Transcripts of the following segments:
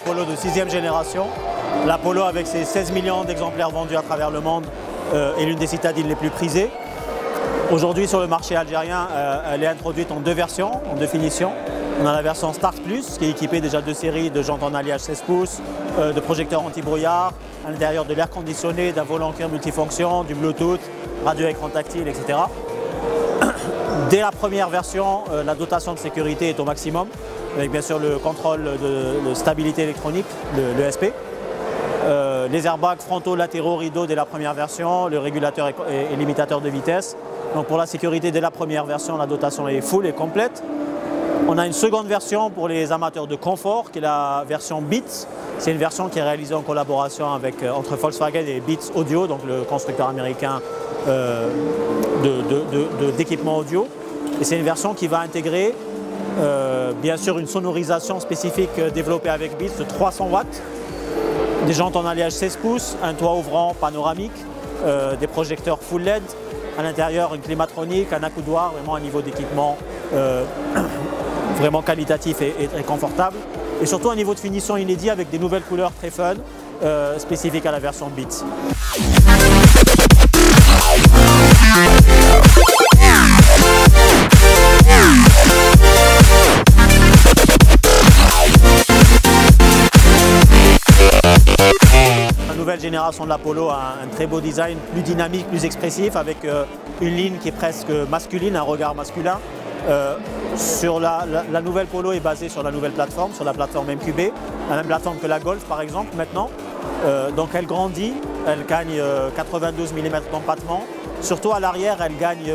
Polo de 6e génération. La Polo, avec ses 16 millions d'exemplaires vendus à travers le monde, est l'une des citadines les plus prisées. Aujourd'hui, sur le marché algérien, elle est introduite en deux versions, en deux finitions. On a la version Start Plus, qui est équipée déjà de séries de jantes en alliage 16 pouces, de projecteurs anti-brouillard, à l'intérieur de l'air conditionné, d'un volant cuir multifonction, du Bluetooth, radio écran tactile, etc. Dès la première version, la dotation de sécurité est au maximum, avec bien sûr le contrôle de stabilité électronique, le ESP. Les airbags frontaux, latéraux, rideaux dès la première version, le régulateur et limitateur de vitesse. Donc pour la sécurité, dès la première version, la dotation est full et complète. On a une seconde version pour les amateurs de confort, qui est la version Beats. C'est une version qui est réalisée en collaboration entre Volkswagen et Beats Audio, donc le constructeur américain d'équipements audio. Et c'est une version qui va intégrer bien sûr une sonorisation spécifique développée avec Beats de 300 watts, des jantes en alliage 16 pouces, un toit ouvrant panoramique, des projecteurs full LED, à l'intérieur une climatronique, un accoudoir, vraiment un niveau d'équipement vraiment qualitatif et très confortable. Et surtout un niveau de finition inédit avec des nouvelles couleurs très fun, spécifiques à la version Beats. La nouvelle génération de la Polo a un très beau design, plus dynamique, plus expressif, avec une ligne qui est presque masculine, un regard masculin. La nouvelle Polo est basée sur la nouvelle plateforme, sur la plateforme MQB, la même plateforme que la Golf par exemple maintenant. Donc elle grandit, elle gagne 92 mm d'empattement. Surtout à l'arrière, elle gagne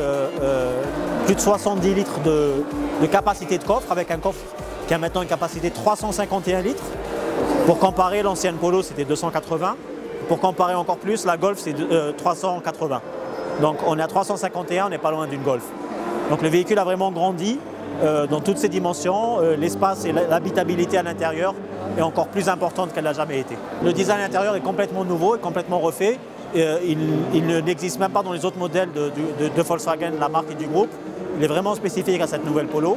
plus de 70 litres de capacité de coffre, avec un coffre qui a maintenant une capacité de 351 litres. Pour comparer, l'ancienne Polo c'était 280. Pour comparer encore plus, la Golf c'est 380. Donc on est à 351, on n'est pas loin d'une Golf. Donc le véhicule a vraiment grandi dans toutes ses dimensions. L'espace et l'habitabilité à l'intérieur est encore plus importante qu'elle n'a jamais été. Le design intérieur est complètement nouveau et complètement refait. Il n'existe même pas dans les autres modèles de Volkswagen, la marque et du groupe. Il est vraiment spécifique à cette nouvelle Polo.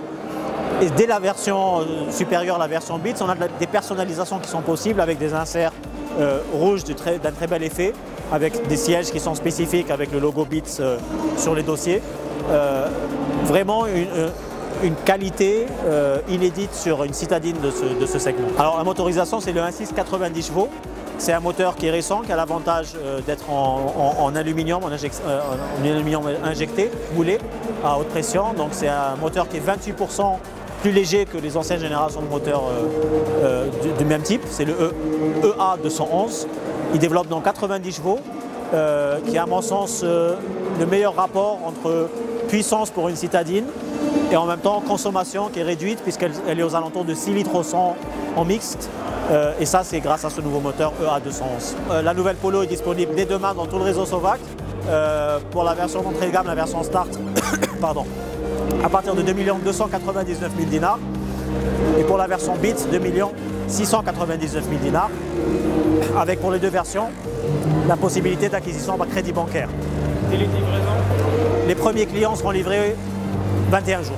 Et dès la version supérieure, la version Beats, on a des personnalisations qui sont possibles avec des inserts rouges d'un très bel effet, avec des sièges qui sont spécifiques avec le logo Beats sur les dossiers. Vraiment une qualité inédite sur une citadine de ce segment. Alors la motorisation, c'est le 1.6 90 chevaux. C'est un moteur qui est récent, qui a l'avantage d'être en aluminium, injecté, moulé à haute pression. Donc c'est un moteur qui est 28% plus léger que les anciennes générations de moteurs du même type. C'est le EA211. Il développe donc 90 chevaux, qui est à mon sens le meilleur rapport entre puissance pour une citadine et en même temps consommation qui est réduite puisqu'elle est aux alentours de 6 litres au 100 en mixte. Et ça, c'est grâce à ce nouveau moteur EA211. La nouvelle Polo est disponible dès demain dans tout le réseau Sovac. Pour la version d'entrée de gamme, la version Start, pardon, à partir de 2 299 000 dinars. Et pour la version Beats, 2 699 000 dinars. Avec pour les deux versions, la possibilité d'acquisition par crédit bancaire. Et les livraisons? Les premiers clients seront livrés 21 jours.